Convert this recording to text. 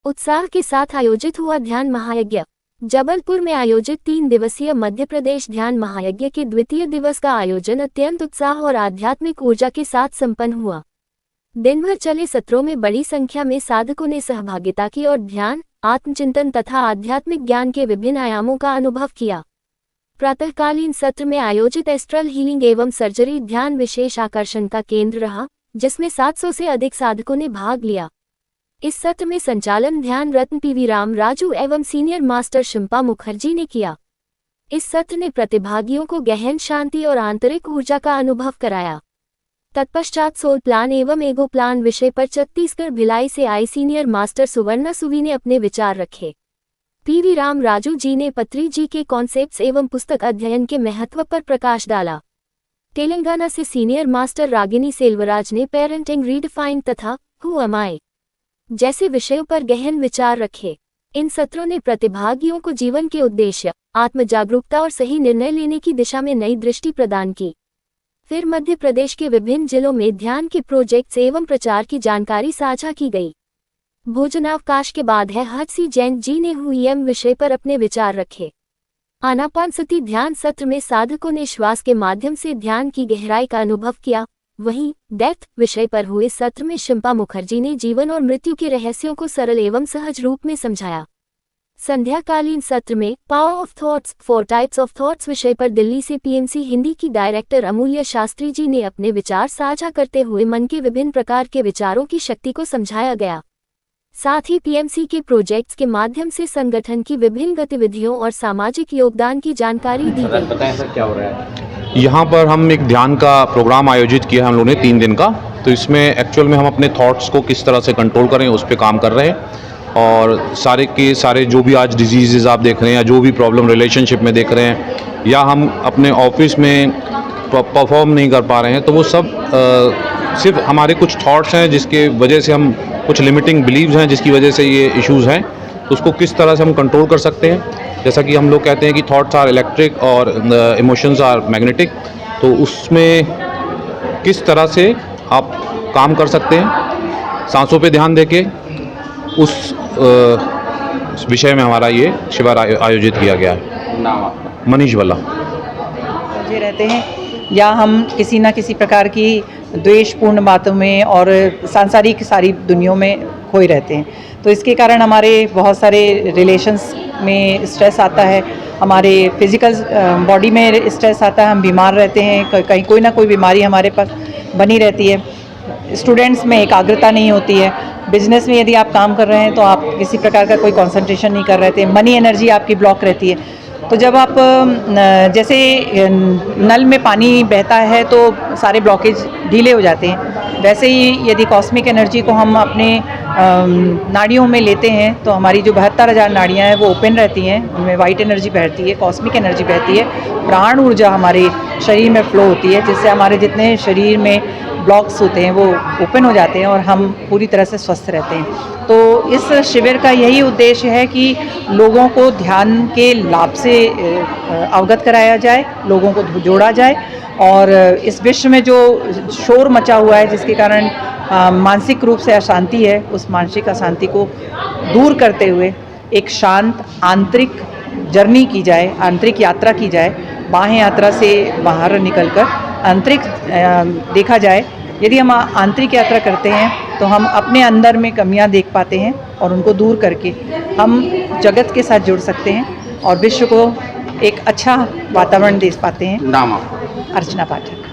उत्साह के साथ आयोजित हुआ ध्यान महायज्ञ। जबलपुर में आयोजित 3 दिवसीय मध्य प्रदेश ध्यान महायज्ञ के द्वितीय दिवस का आयोजन अत्यंत उत्साह और आध्यात्मिक ऊर्जा के साथ संपन्न हुआ। दिन भर चले सत्रों में बड़ी संख्या में साधकों ने सहभागिता की और ध्यान, आत्मचिंतन तथा आध्यात्मिक ज्ञान के विभिन्न आयामों का अनुभव किया। प्रातःकालीन सत्र में आयोजित एस्ट्रल हीलिंग एवं सर्जरी ध्यान विशेष आकर्षण का केंद्र रहा, जिसमें 700 से अधिक साधकों ने भाग लिया। इस सत्र में संचालन ध्यान रत्न पीवी राम राजू एवं सीनियर मास्टर शिल्पा मुखर्जी ने किया। इस सत्र ने प्रतिभागियों को गहन शांति और आंतरिक ऊर्जा का अनुभव कराया। तत्पश्चात सोल प्लान एवं एगो प्लान विषय पर छत्तीसगढ़ भिलाई से आई सीनियर मास्टर सुवर्णा सुवी ने अपने विचार रखे। पीवी राम राजू जी ने पत्री जी के कॉन्सेप्ट्स एवं पुस्तक अध्ययन के महत्व पर प्रकाश डाला। तेलंगाना से सीनियर मास्टर रागिनी सेल्वराज ने पेरेंटिंग रीडिफाइंड तथा हु एम आई जैसे विषयों पर गहन विचार रखे। इन सत्रों ने प्रतिभागियों को जीवन के उद्देश्य, आत्म जागरूकता और सही निर्णय लेने की दिशा में नई दृष्टि प्रदान की। फिर मध्य प्रदेश के विभिन्न जिलों में ध्यान के प्रोजेक्ट्स एवं प्रचार की जानकारी साझा की गई। भोजनावकाश के बाद हर्षी जैन जी ने हुईएम विषय पर अपने विचार रखे। आनापानसति ध्यान सत्र में साधकों ने श्वास के माध्यम से ध्यान की गहराई का अनुभव किया। वहीं डेथ विषय पर हुए सत्र में शिल्पा मुखर्जी ने जीवन और मृत्यु के रहस्यों को सरल एवं सहज रूप में समझाया। संध्याकालीन सत्र में power of thoughts 4 types of thoughts विषय पर दिल्ली से पीएमसी हिंदी की डायरेक्टर अमूल्य शास्त्री जी ने अपने विचार साझा करते हुए मन के विभिन्न प्रकार के विचारों की शक्ति को समझाया गया। साथ ही पीएमसी के प्रोजेक्ट्स के माध्यम से संगठन की विभिन्न गतिविधियों और सामाजिक योगदान की जानकारी दी गई। बताएं सर, क्या हो रहा है? यहाँ पर हम एक ध्यान का प्रोग्राम आयोजित किया है हम लोगों ने 3 दिन का। तो इसमें एक्चुअल में हम अपने थॉट्स को किस तरह से कंट्रोल करें उस पर काम कर रहे हैं। और सारे के सारे जो भी आज डिजीज़ आप देख रहे हैं या जो भी प्रॉब्लम रिलेशनशिप में देख रहे हैं या हम अपने ऑफिस में परफॉर्म नहीं कर पा रहे हैं, तो वो सब सिर्फ हमारे कुछ थॉट्स हैं जिसके वजह से हम कुछ लिमिटिंग बिलीव्स हैं जिसकी वजह से ये इश्यूज़ हैं। तो उसको किस तरह से हम कंट्रोल कर सकते हैं। जैसा कि हम लोग कहते हैं कि थॉट्स आर इलेक्ट्रिक और इमोशंस आर मैग्नेटिक, तो उसमें किस तरह से आप काम कर सकते हैं सांसों पे ध्यान देके, उस विषय में हमारा ये शिविर आयोजित किया गया है। नाम आपका? मनीष वाला उलझे रहते हैं या हम किसी न किसी प्रकार की द्वेषपूर्ण बातों में और सांसारिक सारी दुनियाओं में खोए रहते हैं। तो इसके कारण हमारे बहुत सारे रिलेशंस में स्ट्रेस आता है, हमारे फिजिकल बॉडी में स्ट्रेस आता है, हम बीमार रहते हैं, कहीं कोई ना कोई बीमारी हमारे पास बनी रहती है। स्टूडेंट्स में एकाग्रता नहीं होती है। बिजनेस में यदि आप काम कर रहे हैं तो आप किसी प्रकार का कोई कंसंट्रेशन नहीं कर रहे थे, मनी एनर्जी आपकी ब्लॉक रहती है। तो जब आप जैसे नल में पानी बहता है तो सारे ब्लॉकेज ढीले हो जाते हैं, वैसे ही यदि कॉस्मिक एनर्जी को हम अपने नाड़ियों में लेते हैं तो हमारी जो 72,000 नाड़ियाँ हैं वो ओपन रहती हैं, उनमें वाइट एनर्जी बहती है, कॉस्मिक एनर्जी बहती है, प्राण ऊर्जा हमारे शरीर में फ्लो होती है, जिससे हमारे जितने शरीर में ब्लॉक्स होते हैं वो ओपन हो जाते हैं और हम पूरी तरह से स्वस्थ रहते हैं। तो इस शिविर का यही उद्देश्य है कि लोगों को ध्यान के लाभ से अवगत कराया जाए, लोगों को जोड़ा जाए और इस विश्व में जो शोर मचा हुआ है जिसके कारण मानसिक रूप से अशांति है, उस मानसिक अशांति को दूर करते हुए एक शांत आंतरिक जर्नी की जाए, आंतरिक यात्रा की जाए। बाह्य यात्रा से बाहर निकलकर आंतरिक देखा जाए। यदि हम आंतरिक यात्रा करते हैं तो हम अपने अंदर में कमियां देख पाते हैं और उनको दूर करके हम जगत के साथ जुड़ सकते हैं और विश्व को एक अच्छा वातावरण दे पाते हैं। नाम आपका? अर्चना पाठक।